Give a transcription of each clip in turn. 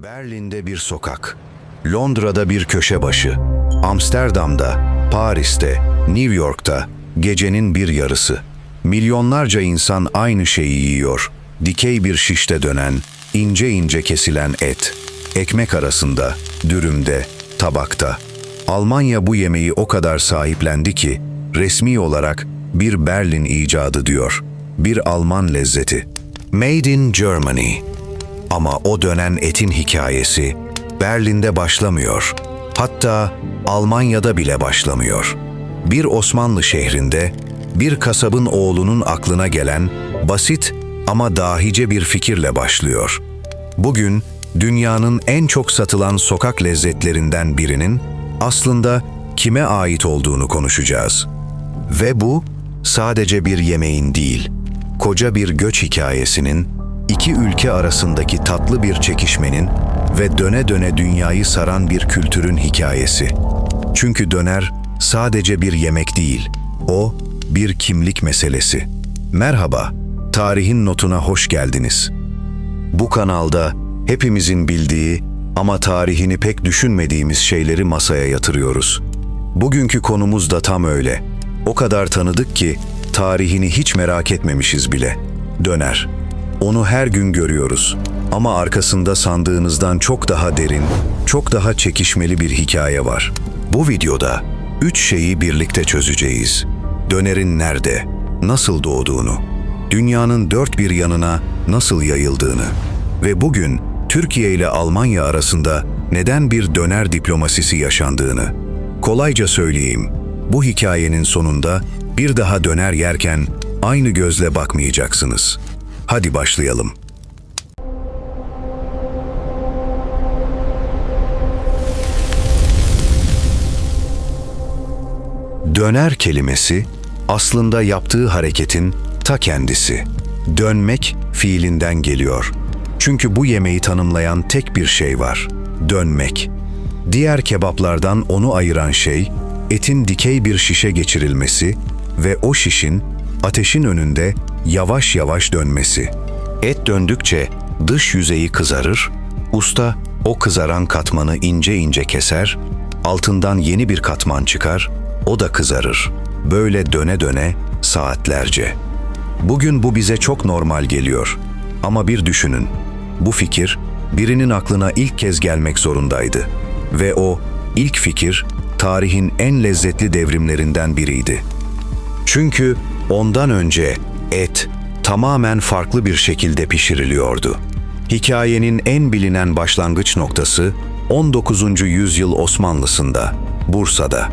Berlin'de bir sokak, Londra'da bir köşe başı, Amsterdam'da, Paris'te, New York'ta gecenin bir yarısı. Milyonlarca insan aynı şeyi yiyor. Dikey bir şişte dönen, ince ince kesilen et. Ekmek arasında, dürümde, tabakta. Almanya bu yemeği o kadar sahiplendi ki, resmi olarak bir Berlin icadı diyor. Bir Alman lezzeti. Made in Germany. Ama o dönen etin hikayesi Berlin'de başlamıyor. Hatta Almanya'da bile başlamıyor. Bir Osmanlı şehrinde bir kasabın oğlunun aklına gelen basit ama dahice bir fikirle başlıyor. Bugün dünyanın en çok satılan sokak lezzetlerinden birinin aslında kime ait olduğunu konuşacağız. Ve bu sadece bir yemeğin değil, koca bir göç hikayesinin, iki ülke arasındaki tatlı bir çekişmenin ve döne döne dünyayı saran bir kültürün hikayesi. Çünkü döner sadece bir yemek değil, o bir kimlik meselesi. Merhaba, Tarihin Notuna hoş geldiniz. Bu kanalda hepimizin bildiği ama tarihini pek düşünmediğimiz şeyleri masaya yatırıyoruz. Bugünkü konumuz da tam öyle. O kadar tanıdık ki tarihini hiç merak etmemişiz bile. Döner. Onu her gün görüyoruz ama arkasında sandığınızdan çok daha derin, çok daha çekişmeli bir hikaye var. Bu videoda 3 şeyi birlikte çözeceğiz. Dönerin nerede, nasıl doğduğunu, dünyanın dört bir yanına nasıl yayıldığını ve bugün Türkiye ile Almanya arasında neden bir döner diplomasisi yaşandığını. Kolayca söyleyeyim, bu hikayenin sonunda bir daha döner yerken aynı gözle bakmayacaksınız. Hadi başlayalım. Döner kelimesi aslında yaptığı hareketin ta kendisi. Dönmek fiilinden geliyor. Çünkü bu yemeği tanımlayan tek bir şey var: dönmek. Diğer kebaplardan onu ayıran şey, etin dikey bir şişe geçirilmesi ve o şişin ateşin önünde yavaş yavaş dönmesi. Et döndükçe dış yüzeyi kızarır, usta o kızaran katmanı ince ince keser, altından yeni bir katman çıkar, o da kızarır. Böyle döne döne saatlerce. Bugün bu bize çok normal geliyor. Ama bir düşünün, bu fikir birinin aklına ilk kez gelmek zorundaydı. Ve o ilk fikir tarihin en lezzetli devrimlerinden biriydi. Çünkü ondan önce et tamamen farklı bir şekilde pişiriliyordu. Hikayenin en bilinen başlangıç noktası 19. yüzyıl Osmanlısında, Bursa'da.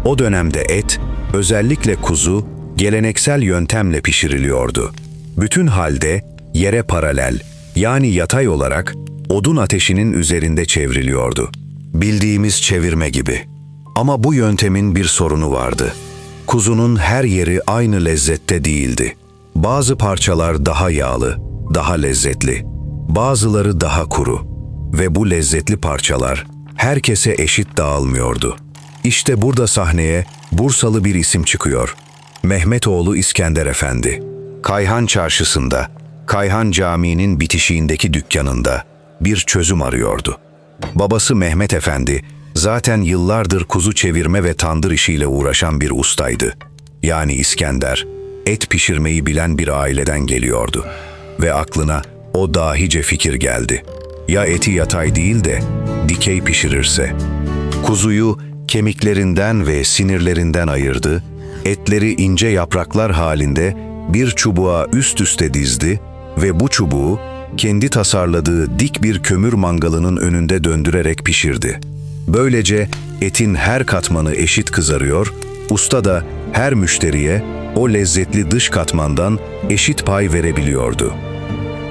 O dönemde et, özellikle kuzu, geleneksel yöntemle pişiriliyordu. Bütün halde yere paralel, yani yatay olarak odun ateşinin üzerinde çevriliyordu. Bildiğimiz çevirme gibi. Ama bu yöntemin bir sorunu vardı. Kuzunun her yeri aynı lezzette değildi. Bazı parçalar daha yağlı, daha lezzetli, bazıları daha kuru ve bu lezzetli parçalar herkese eşit dağılmıyordu. İşte burada sahneye Bursalı bir isim çıkıyor. Mehmetoğlu İskender Efendi. Kayhan Çarşısı'nda, Kayhan Camii'nin bitişiğindeki dükkanında bir çözüm arıyordu. Babası Mehmet Efendi zaten yıllardır kuzu çevirme ve tandır işiyle uğraşan bir ustaydı. Yani İskender, et pişirmeyi bilen bir aileden geliyordu. Ve aklına o dahice fikir geldi. Ya eti yatay değil de dikey pişirirse? Kuzuyu kemiklerinden ve sinirlerinden ayırdı, etleri ince yapraklar halinde bir çubuğa üst üste dizdi ve bu çubuğu kendi tasarladığı dik bir kömür mangalının önünde döndürerek pişirdi. Böylece etin her katmanı eşit kızarıyor, usta da her müşteriye o lezzetli dış katmandan eşit pay verebiliyordu.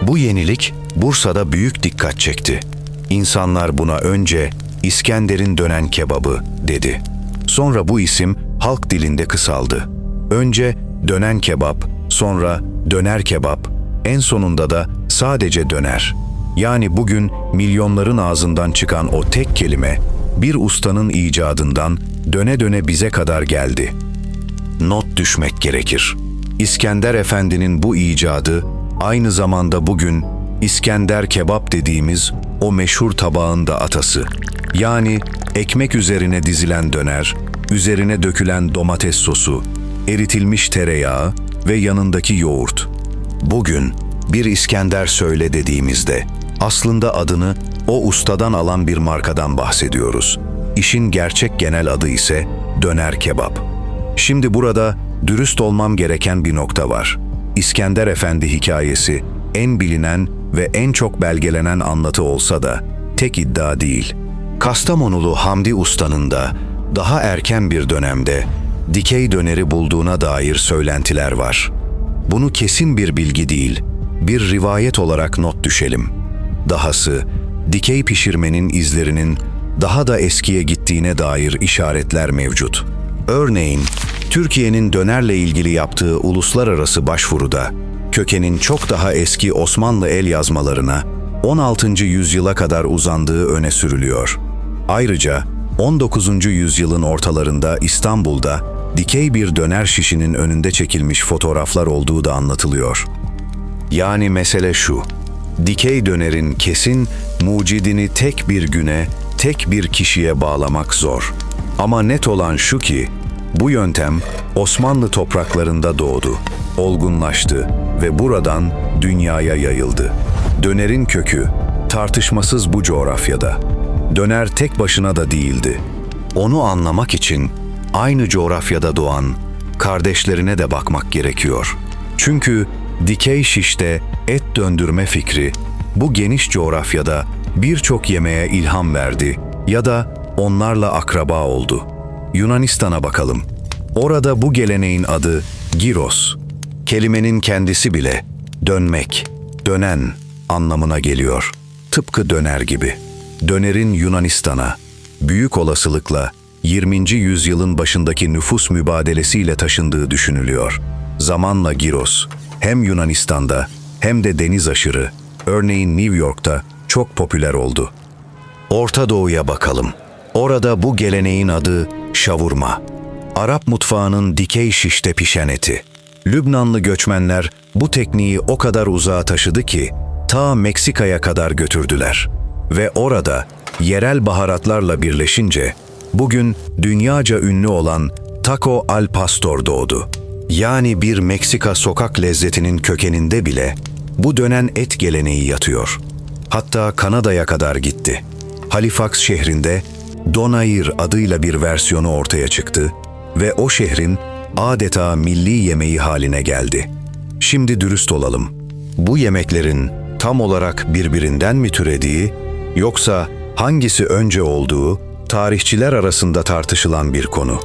Bu yenilik Bursa'da büyük dikkat çekti. İnsanlar buna önce İskender'in dönen kebabı dedi. Sonra bu isim halk dilinde kısaldı. Önce dönen kebap, sonra döner kebap, en sonunda da sadece döner. Yani bugün milyonların ağzından çıkan o tek kelime, bir ustanın icadından döne döne bize kadar geldi. Not düşmek gerekir. İskender Efendi'nin bu icadı aynı zamanda bugün İskender kebap dediğimiz o meşhur tabağın da atası. Yani ekmek üzerine dizilen döner, üzerine dökülen domates sosu, eritilmiş tereyağı ve yanındaki yoğurt. Bugün bir İskender söyle dediğimizde aslında adını o ustadan alan bir markadan bahsediyoruz. İşin gerçek genel adı ise döner kebap. Şimdi burada dürüst olmam gereken bir nokta var. İskender Efendi hikayesi en bilinen ve en çok belgelenen anlatı olsa da tek iddia değil. Kastamonulu Hamdi Usta'nın da daha erken bir dönemde dikey döneri bulduğuna dair söylentiler var. Bunu kesin bir bilgi değil, bir rivayet olarak not düşelim. Dahası, dikey pişirmenin izlerinin daha da eskiye gittiğine dair işaretler mevcut. Örneğin, Türkiye'nin dönerle ilgili yaptığı uluslararası başvuruda, kökenin çok daha eski Osmanlı el yazmalarına 16. yüzyıla kadar uzandığı öne sürülüyor. Ayrıca 19. yüzyılın ortalarında İstanbul'da dikey bir döner şişinin önünde çekilmiş fotoğraflar olduğu da anlatılıyor. Yani mesele şu, dikey dönerin kesin mucidini tek bir güne, tek bir kişiye bağlamak zor. Ama net olan şu ki, bu yöntem Osmanlı topraklarında doğdu, olgunlaştı ve buradan dünyaya yayıldı. Dönerin kökü tartışmasız bu coğrafyada. Döner tek başına da değildi. Onu anlamak için aynı coğrafyada doğan kardeşlerine de bakmak gerekiyor. Çünkü dikey şişte et döndürme fikri bu geniş coğrafyada birçok yemeğe ilham verdi ya da onlarla akraba oldu. Yunanistan'a bakalım. Orada bu geleneğin adı gyros. Kelimenin kendisi bile dönmek, dönen anlamına geliyor. Tıpkı döner gibi. Dönerin Yunanistan'a büyük olasılıkla 20. yüzyılın başındaki nüfus mübadelesiyle taşındığı düşünülüyor. Zamanla gyros hem Yunanistan'da hem de deniz aşırı, örneğin New York'ta çok popüler oldu. Orta Doğu'ya bakalım. Orada bu geleneğin adı şavurma. Arap mutfağının dikey şişte pişen eti. Lübnanlı göçmenler bu tekniği o kadar uzağa taşıdı ki ta Meksika'ya kadar götürdüler. Ve orada yerel baharatlarla birleşince bugün dünyaca ünlü olan taco al pastor doğdu. Yani bir Meksika sokak lezzetinin kökeninde bile bu dönen et geleneği yatıyor. Hatta Kanada'ya kadar gitti. Halifax şehrinde Donair adıyla bir versiyonu ortaya çıktı ve o şehrin adeta milli yemeği haline geldi. Şimdi dürüst olalım. Bu yemeklerin tam olarak birbirinden mi türediği, yoksa hangisi önce olduğu tarihçiler arasında tartışılan bir konu.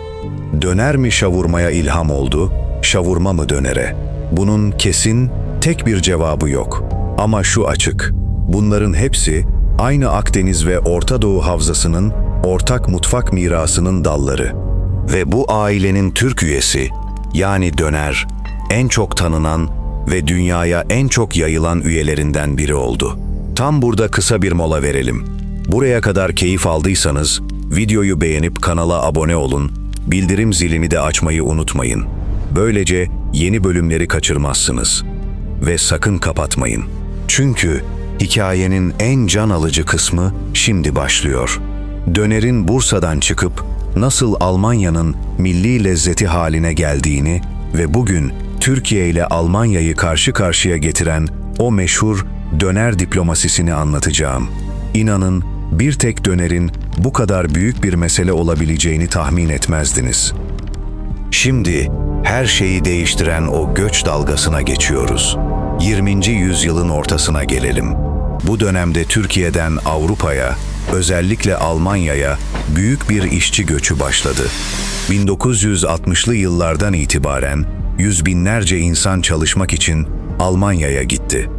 Döner mi şavurmaya ilham oldu, şavurma mı dönere? Bunun kesin, tek bir cevabı yok. Ama şu açık, bunların hepsi aynı Akdeniz ve Orta Doğu havzasının ortak mutfak mirasının dalları. Ve bu ailenin Türk üyesi, yani döner, en çok tanınan ve dünyaya en çok yayılan üyelerinden biri oldu. Tam burada kısa bir mola verelim. Buraya kadar keyif aldıysanız, videoyu beğenip kanala abone olun, bildirim zilini de açmayı unutmayın. Böylece yeni bölümleri kaçırmazsınız. Ve sakın kapatmayın. Çünkü hikayenin en can alıcı kısmı şimdi başlıyor. Dönerin Bursa'dan çıkıp nasıl Almanya'nın milli lezzeti haline geldiğini ve bugün Türkiye ile Almanya'yı karşı karşıya getiren o meşhur döner diplomasisini anlatacağım. İnanın bir tek dönerin bu kadar büyük bir mesele olabileceğini tahmin etmezdiniz. Şimdi her şeyi değiştiren o göç dalgasına geçiyoruz. 20. yüzyılın ortasına gelelim. Bu dönemde Türkiye'den Avrupa'ya, özellikle Almanya'ya büyük bir işçi göçü başladı. 1960'lı yıllardan itibaren yüz binlerce insan çalışmak için Almanya'ya gitti.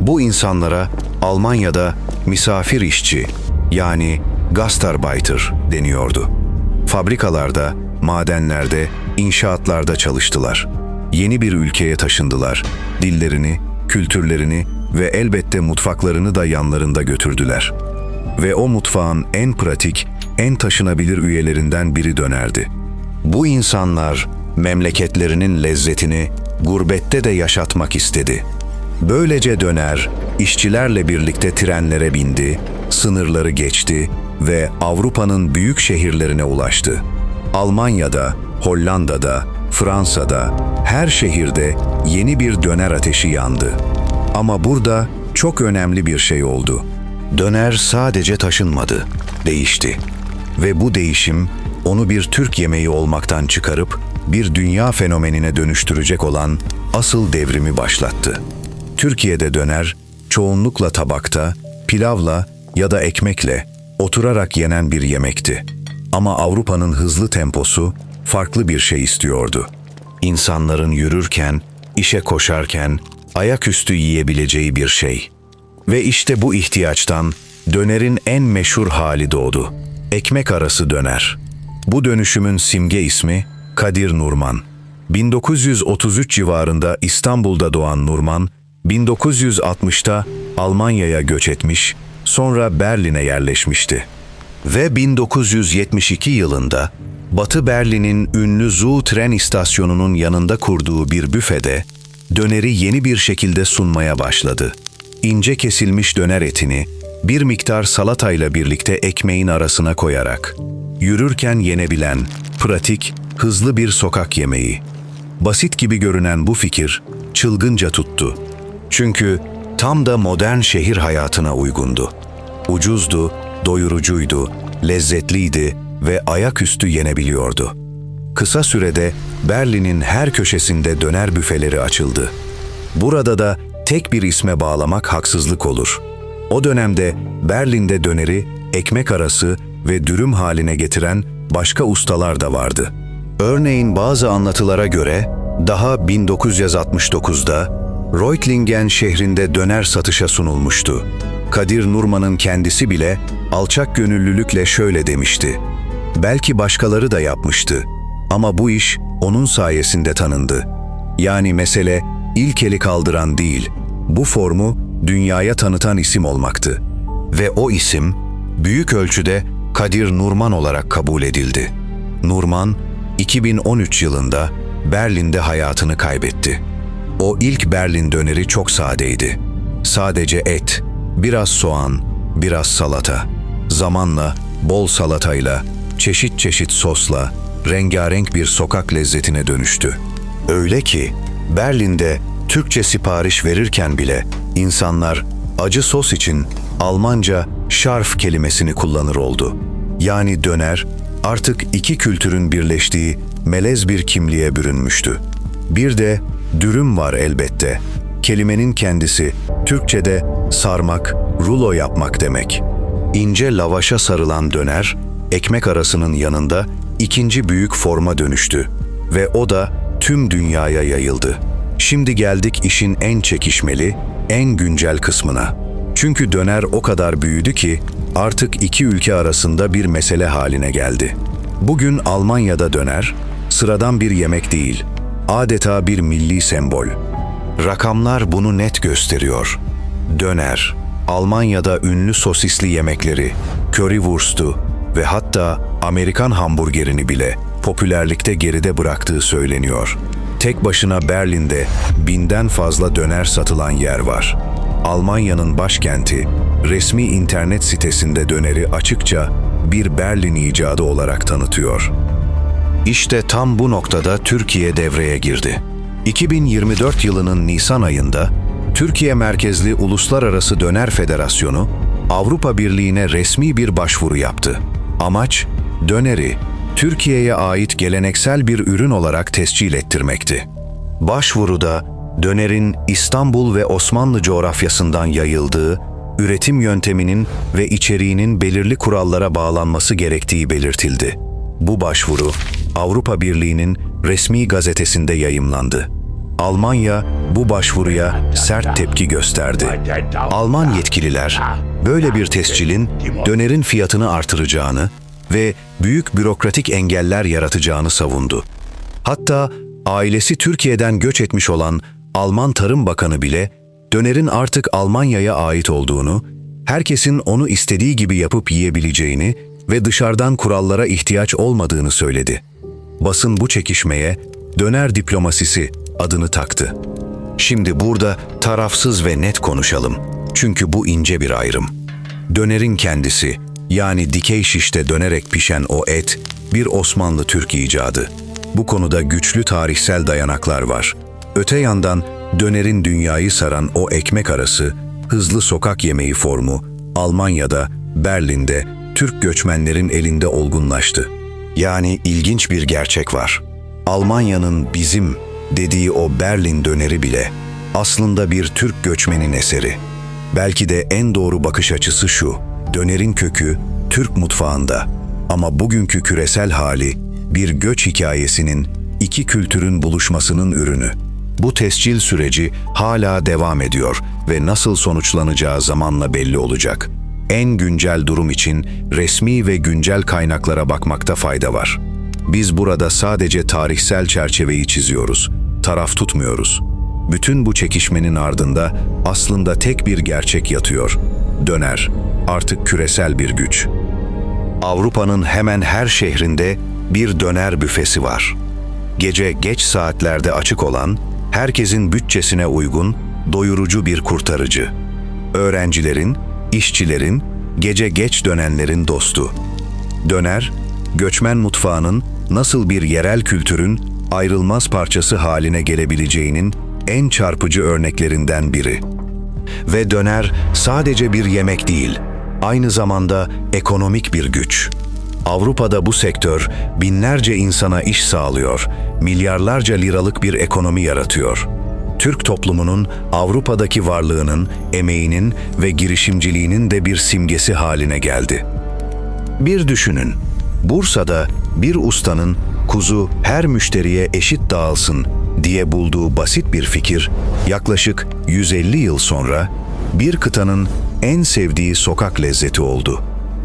Bu insanlara Almanya'da misafir işçi, yani Gastarbeiter deniyordu. Fabrikalarda, madenlerde, inşaatlarda çalıştılar. Yeni bir ülkeye taşındılar. Dillerini, kültürlerini ve elbette mutfaklarını da yanlarında götürdüler. Ve o mutfağın en pratik, en taşınabilir üyelerinden biri dönerdi. Bu insanlar memleketlerinin lezzetini gurbette de yaşatmak istedi. Böylece döner, işçilerle birlikte trenlere bindi, sınırları geçti ve Avrupa'nın büyük şehirlerine ulaştı. Almanya'da, Hollanda'da, Fransa'da, her şehirde yeni bir döner ateşi yandı. Ama burada çok önemli bir şey oldu. Döner sadece taşınmadı, değişti. Ve bu değişim onu bir Türk yemeği olmaktan çıkarıp bir dünya fenomenine dönüştürecek olan asıl devrimi başlattı. Türkiye'de döner çoğunlukla tabakta, pilavla ya da ekmekle oturarak yenen bir yemekti. Ama Avrupa'nın hızlı temposu farklı bir şey istiyordu. İnsanların yürürken, işe koşarken ayaküstü yiyebileceği bir şey. Ve işte bu ihtiyaçtan dönerin en meşhur hali doğdu. Ekmek arası döner. Bu dönüşümün simge ismi Kadir Nurman. 1933 civarında İstanbul'da doğan Nurman, 1960'ta Almanya'ya göç etmiş, sonra Berlin'e yerleşmişti. Ve 1972 yılında Batı Berlin'in ünlü Zoo tren istasyonunun yanında kurduğu bir büfede döneri yeni bir şekilde sunmaya başladı. İnce kesilmiş döner etini bir miktar salatayla birlikte ekmeğin arasına koyarak. Yürürken yenebilen, pratik, hızlı bir sokak yemeği. Basit gibi görünen bu fikir çılgınca tuttu. Çünkü tam da modern şehir hayatına uygundu. Ucuzdu, doyurucuydu, lezzetliydi ve ayaküstü yenebiliyordu. Kısa sürede Berlin'in her köşesinde döner büfeleri açıldı. Burada da tek bir isme bağlamak haksızlık olur. O dönemde Berlin'de döneri ekmek arası ve dürüm haline getiren başka ustalar da vardı. Örneğin bazı anlatılara göre daha 1969'da Reutlingen şehrinde döner satışa sunulmuştu. Kadir Nurman'ın kendisi bile alçak gönüllülükle şöyle demişti: "Belki başkaları da yapmıştı ama bu iş onun sayesinde tanındı." Yani mesele ilk eli kaldıran değil, bu formu dünyaya tanıtan isim olmaktı. Ve o isim büyük ölçüde Kadir Nurman olarak kabul edildi. Nurman, 2013 yılında Berlin'de hayatını kaybetti. O ilk Berlin döneri çok sadeydi. Sadece et, biraz soğan, biraz salata. Zamanla bol salatayla, çeşit çeşit sosla, rengarenk bir sokak lezzetine dönüştü. Öyle ki Berlin'de Türkçe sipariş verirken bile insanlar acı sos için Almanca scharf kelimesini kullanır oldu. Yani döner artık iki kültürün birleştiği melez bir kimliğe bürünmüştü. Bir de dürüm var elbette. Kelimenin kendisi Türkçe'de sarmak, rulo yapmak demek. İnce lavaşa sarılan döner, ekmek arasının yanında ikinci büyük forma dönüştü ve o da tüm dünyaya yayıldı. Şimdi geldik işin en çekişmeli, en güncel kısmına. Çünkü döner o kadar büyüdü ki artık iki ülke arasında bir mesele haline geldi. Bugün Almanya'da döner, sıradan bir yemek değil, adeta bir milli sembol. Rakamlar bunu net gösteriyor. Döner, Almanya'da ünlü sosisli yemekleri, currywurst'u ve hatta Amerikan hamburgerini bile popülerlikte geride bıraktığı söyleniyor. Tek başına Berlin'de 1000'den fazla döner satılan yer var. Almanya'nın başkenti, resmi internet sitesinde döneri açıkça bir Berlin icadı olarak tanıtıyor. İşte tam bu noktada Türkiye devreye girdi. 2024 yılının Nisan ayında Türkiye merkezli Uluslararası Döner Federasyonu Avrupa Birliği'ne resmi bir başvuru yaptı. Amaç, döneri Türkiye'ye ait geleneksel bir ürün olarak tescil ettirmekti. Başvuruda dönerin İstanbul ve Osmanlı coğrafyasından yayıldığı, üretim yönteminin ve içeriğinin belirli kurallara bağlanması gerektiği belirtildi. Bu başvuru Avrupa Birliği'nin resmi gazetesinde yayımlandı. Almanya bu başvuruya sert tepki gösterdi. Alman yetkililer böyle bir tescilin dönerin fiyatını artıracağını ve büyük bürokratik engeller yaratacağını savundu. Hatta ailesi Türkiye'den göç etmiş olan Alman Tarım Bakanı bile dönerin artık Almanya'ya ait olduğunu, herkesin onu istediği gibi yapıp yiyebileceğini ve dışarıdan kurallara ihtiyaç olmadığını söyledi. Basın bu çekişmeye döner diplomasisi adını taktı. Şimdi burada tarafsız ve net konuşalım. Çünkü bu ince bir ayrım. Dönerin kendisi, yani dikey şişte dönerek pişen o et, bir Osmanlı Türk icadı. Bu konuda güçlü tarihsel dayanaklar var. Öte yandan dönerin dünyayı saran o ekmek arası, hızlı sokak yemeği formu, Almanya'da, Berlin'de, Türk göçmenlerin elinde olgunlaştı. Yani ilginç bir gerçek var. Almanya'nın bizim dediği o Berlin döneri bile aslında bir Türk göçmenin eseri. Belki de en doğru bakış açısı şu: dönerin kökü Türk mutfağında ama bugünkü küresel hali bir göç hikayesinin, iki kültürün buluşmasının ürünü. Bu tescil süreci hala devam ediyor ve nasıl sonuçlanacağı zamanla belli olacak. En güncel durum için resmi ve güncel kaynaklara bakmakta fayda var. Biz burada sadece tarihsel çerçeveyi çiziyoruz, taraf tutmuyoruz. Bütün bu çekişmenin ardında aslında tek bir gerçek yatıyor. Döner, artık küresel bir güç. Avrupa'nın hemen her şehrinde bir döner büfesi var. Gece geç saatlerde açık olan, herkesin bütçesine uygun, doyurucu bir kurtarıcı. Öğrencilerin, işçilerin, gece geç dönenlerin dostu. Döner, göçmen mutfağının nasıl bir yerel kültürün ayrılmaz parçası haline gelebileceğinin en çarpıcı örneklerinden biri. Ve döner sadece bir yemek değil, aynı zamanda ekonomik bir güç. Avrupa'da bu sektör binlerce insana iş sağlıyor, milyarlarca liralık bir ekonomi yaratıyor. Türk toplumunun Avrupa'daki varlığının, emeğinin ve girişimciliğinin de bir simgesi haline geldi. Bir düşünün, Bursa'da bir ustanın kuzu her müşteriye eşit dağılsın diye bulduğu basit bir fikir, yaklaşık 150 yıl sonra bir kıtanın en sevdiği sokak lezzeti oldu.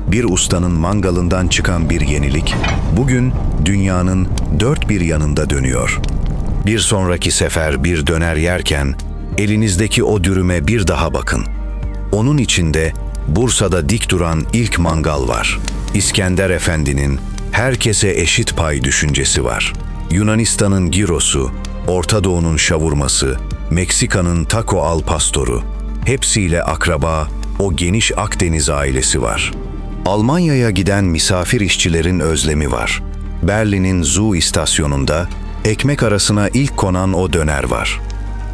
Bir ustanın mangalından çıkan bir yenilik, bugün dünyanın dört bir yanında dönüyor. Bir sonraki sefer bir döner yerken, elinizdeki o dürüme bir daha bakın. Onun içinde Bursa'da dik duran ilk mangal var. İskender Efendi'nin herkese eşit pay düşüncesi var. Yunanistan'ın gyrosu, Orta Doğu'nun şavurması, Meksika'nın taco al pastoru, hepsiyle akraba o geniş Akdeniz ailesi var. Almanya'ya giden misafir işçilerin özlemi var. Berlin'in Zoo istasyonunda ekmek arasına ilk konan o döner var.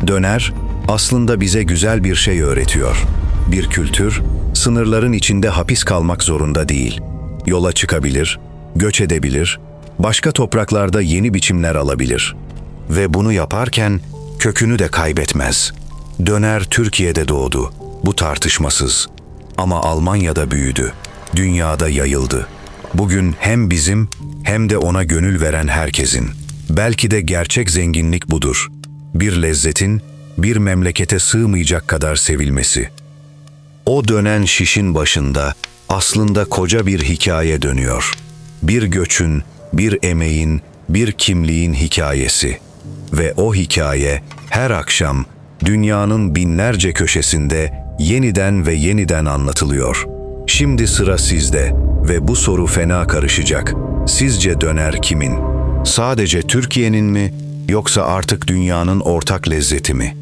Döner aslında bize güzel bir şey öğretiyor. Bir kültür, sınırların içinde hapis kalmak zorunda değil. Yola çıkabilir, göç edebilir, başka topraklarda yeni biçimler alabilir. Ve bunu yaparken kökünü de kaybetmez. Döner Türkiye'de doğdu, bu tartışmasız. Ama Almanya'da büyüdü, dünyada yayıldı. Bugün hem bizim hem de ona gönül veren herkesin. Belki de gerçek zenginlik budur. Bir lezzetin bir memlekete sığmayacak kadar sevilmesi. O dönen şişin başında aslında koca bir hikaye dönüyor. Bir göçün, bir emeğin, bir kimliğin hikayesi. Ve o hikaye her akşam dünyanın binlerce köşesinde yeniden ve yeniden anlatılıyor. Şimdi sıra sizde ve bu soru fena karışacak. Sizce döner kimin? Sadece Türkiye'nin mi yoksa artık dünyanın ortak lezzeti mi?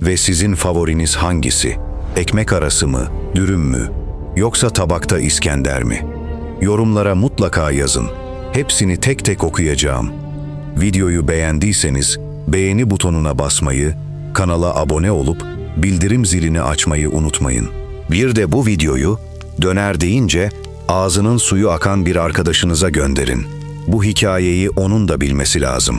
Ve sizin favoriniz hangisi? Ekmek arası mı, dürüm mü? Yoksa tabakta İskender mi? Yorumlara mutlaka yazın. Hepsini tek tek okuyacağım. Videoyu beğendiyseniz beğeni butonuna basmayı, kanala abone olup bildirim zilini açmayı unutmayın. Bir de bu videoyu döner deyince ağzının suyu akan bir arkadaşınıza gönderin. Bu hikayeyi onun da bilmesi lazım.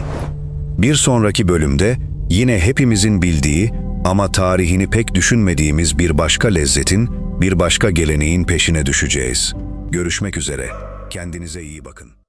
Bir sonraki bölümde yine hepimizin bildiği ama tarihini pek düşünmediğimiz bir başka lezzetin, bir başka geleneğin peşine düşeceğiz. Görüşmek üzere. Kendinize iyi bakın.